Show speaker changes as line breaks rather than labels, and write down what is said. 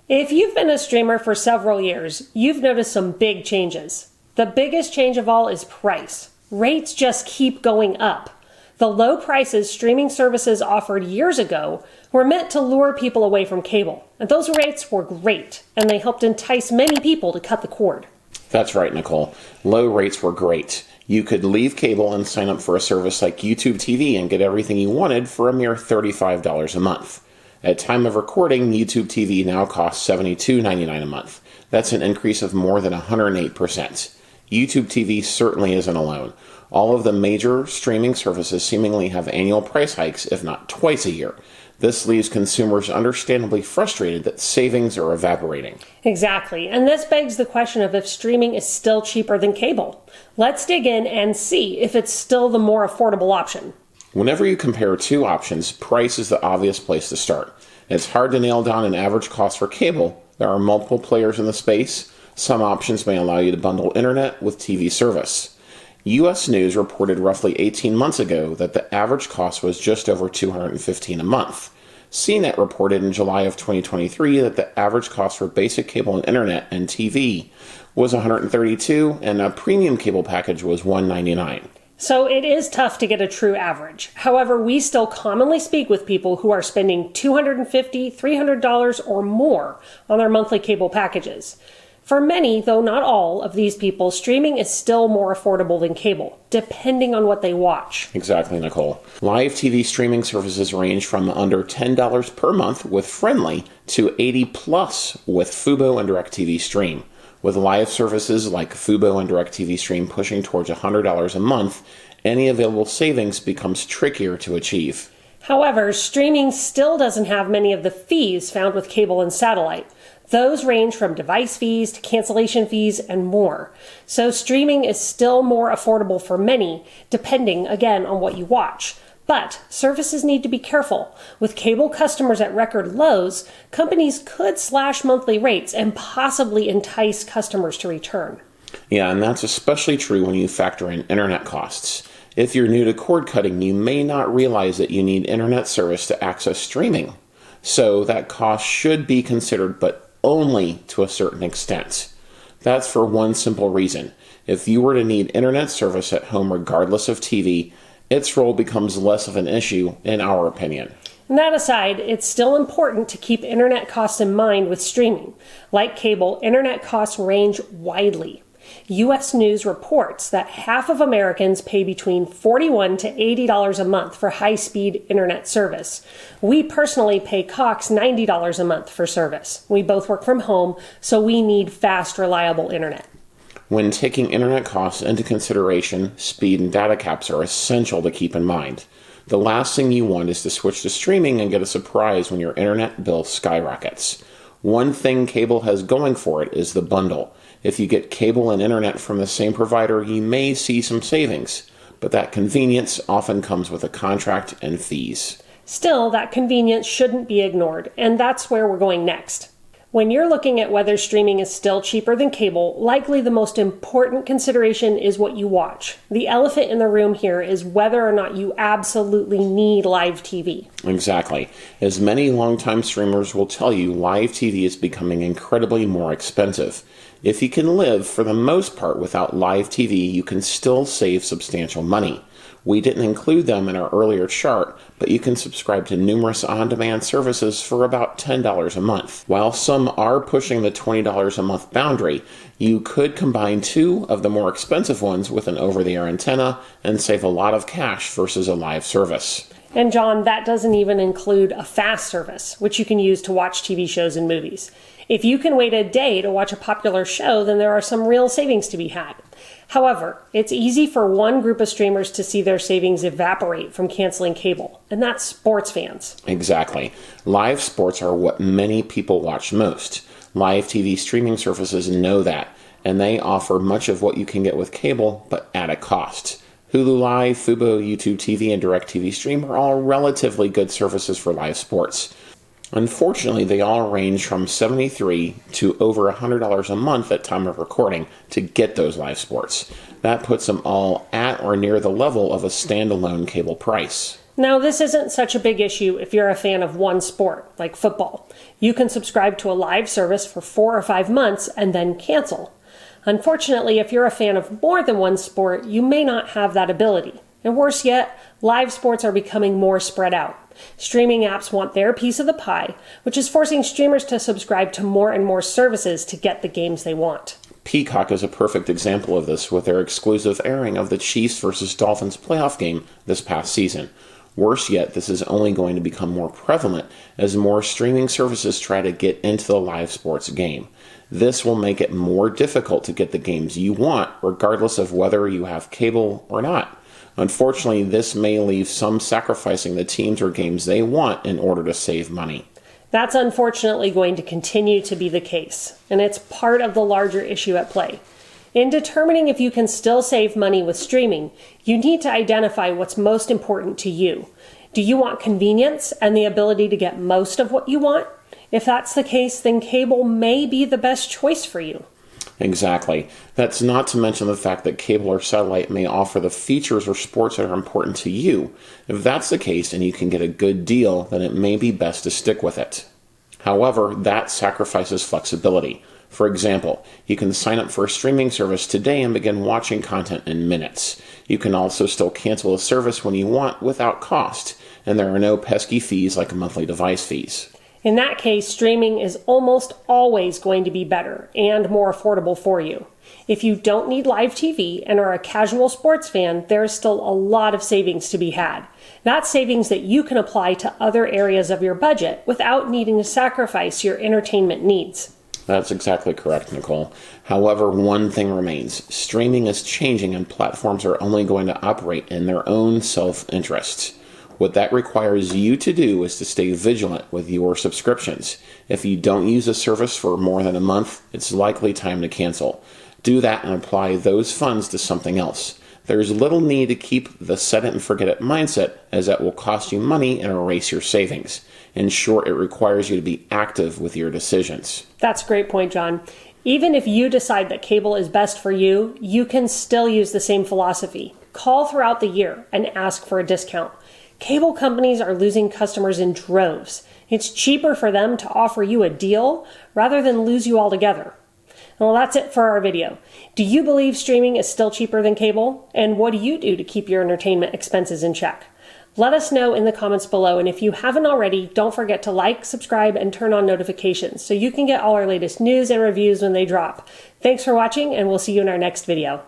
If you've been a streamer for several years, you've noticed some big changes. The biggest change of all is price. Rates just keep going up. The low prices streaming services offered years ago were meant to lure people away from cable. And those rates were great, and they helped entice many people to cut the cord.
That's right, Nicole. Low rates were great. You could leave cable and sign up for a service like YouTube TV and get everything you wanted for a mere $35 a month. At time of recording, YouTube TV now costs $72.99 a month. That's an increase of more than 108%. YouTube TV certainly isn't alone. All of the major streaming services seemingly have annual price hikes, if not twice a year. This leaves consumers understandably frustrated that savings are evaporating.
Exactly, and this begs the question of if streaming is still cheaper than cable. Let's dig in and see if it's still the more affordable option.
Whenever you compare two options, price is the obvious place to start. It's hard to nail down an average cost for cable. There are multiple players in the space. Some options may allow you to bundle internet with TV service. U.S. News reported roughly 18 months ago that the average cost was just over $215 a month. CNET reported in July of 2023 that the average cost for basic cable and internet and TV was $132, and a premium cable package was $199.
So it is tough to get a true average. However, we still commonly speak with people who are spending $250, $300 or more on their monthly cable packages. For many, though not all, of these people, streaming is still more affordable than cable, depending on what they watch.
Exactly, Nicole. Live TV streaming services range from under $10 per month with Frndly to $80 plus with Fubo and DirecTV Stream. With live services like Fubo and DirecTV Stream pushing towards $100 a month, any available savings becomes trickier to achieve.
However, streaming still doesn't have many of the fees found with cable and satellite. Those range from device fees to cancellation fees and more. So streaming is still more affordable for many, depending, again, on what you watch. But services need to be careful. With cable customers at record lows, companies could slash monthly rates and possibly entice customers to return.
Yeah, and that's especially true when you factor in internet costs. If you're new to cord cutting, you may not realize that you need internet service to access streaming. So that cost should be considered, but only to a certain extent. That's for one simple reason. If you were to need internet service at home regardless of TV, its role becomes less of an issue, in our opinion.
And that aside, it's still important to keep internet costs in mind with streaming. Like cable, internet costs range widely. U.S. News reports that half of Americans pay between $41 to $80 a month for high-speed internet service. We personally pay Cox $90 a month for service. We both work from home, so we need fast, reliable internet.
When taking internet costs into consideration, speed and data caps are essential to keep in mind. The last thing you want is to switch to streaming and get a surprise when your internet bill skyrockets. One thing cable has going for it is the bundle. If you get cable and internet from the same provider, you may see some savings, but that convenience often comes with a contract and fees.
Still, that convenience shouldn't be ignored, and that's where we're going next. When you're looking at whether streaming is still cheaper than cable, likely the most important consideration is what you watch. The elephant in the room here is whether or not you absolutely need live TV.
Exactly. As many longtime streamers will tell you, live TV is becoming incredibly more expensive. If you can live, for the most part, without live TV, you can still save substantial money. We didn't include them in our earlier chart, but you can subscribe to numerous on-demand services for about $10 a month. While some are pushing the $20 a month boundary, you could combine two of the more expensive ones with an over-the-air antenna and save a lot of cash versus a live service.
And John, that doesn't even include a fast service, which you can use to watch TV shows and movies. If you can wait a day to watch a popular show, then there are some real savings to be had. However, it's easy for one group of streamers to see their savings evaporate from canceling cable, and that's sports fans.
Exactly. Live sports are what many people watch most. Live TV streaming services know that, and they offer much of what you can get with cable, but at a cost. Hulu Live, Fubo, YouTube TV, and DirecTV Stream are all relatively good services for live sports. Unfortunately, they all range from $73 to over $100 a month at time of recording to get those live sports. That puts them all at or near the level of a standalone cable price.
Now, this isn't such a big issue if you're a fan of one sport, like football. You can subscribe to a live service for 4 or 5 months and then cancel. Unfortunately, if you're a fan of more than one sport, you may not have that ability. And worse yet, live sports are becoming more spread out. Streaming apps want their piece of the pie, which is forcing streamers to subscribe to more and more services to get the games they want.
Peacock is a perfect example of this with their exclusive airing of the Chiefs vs. Dolphins playoff game this past season. Worse yet, this is only going to become more prevalent as more streaming services try to get into the live sports game. This will make it more difficult to get the games you want, regardless of whether you have cable or not. Unfortunately, this may leave some sacrificing the teams or games they want in order to save money.
That's unfortunately going to continue to be the case, and it's part of the larger issue at play. In determining if you can still save money with streaming, you need to identify what's most important to you. Do you want convenience and the ability to get most of what you want? If that's the case, then cable may be the best choice for you.
Exactly. That's not to mention the fact that cable or satellite may offer the features or sports that are important to you. If that's the case and you can get a good deal, then it may be best to stick with it. However, that sacrifices flexibility. For example, you can sign up for a streaming service today and begin watching content in minutes. You can also still cancel a service when you want without cost, and there are no pesky fees like monthly device fees.
In that case, streaming is almost always going to be better and more affordable for you. If you don't need live TV and are a casual sports fan, there is still a lot of savings to be had. That's savings that you can apply to other areas of your budget without needing to sacrifice your entertainment needs.
That's exactly correct, Nicole. However, one thing remains. Streaming is changing and platforms are only going to operate in their own self-interest. What that requires you to do is to stay vigilant with your subscriptions. If you don't use a service for more than a month, it's likely time to cancel. Do that and apply those funds to something else. There's little need to keep the set it and forget it mindset, as that will cost you money and erase your savings. In short, it requires you to be active with your decisions.
That's a great point, John. Even if you decide that cable is best for you, you can still use the same philosophy. Call throughout the year and ask for a discount. Cable companies are losing customers in droves. It's cheaper for them to offer you a deal rather than lose you altogether. Well, that's it for our video. Do you believe streaming is still cheaper than cable? And what do you do to keep your entertainment expenses in check? Let us know in the comments below, and if you haven't already, don't forget to like, subscribe, and turn on notifications so you can get all our latest news and reviews when they drop. Thanks for watching, and we'll see you in our next video.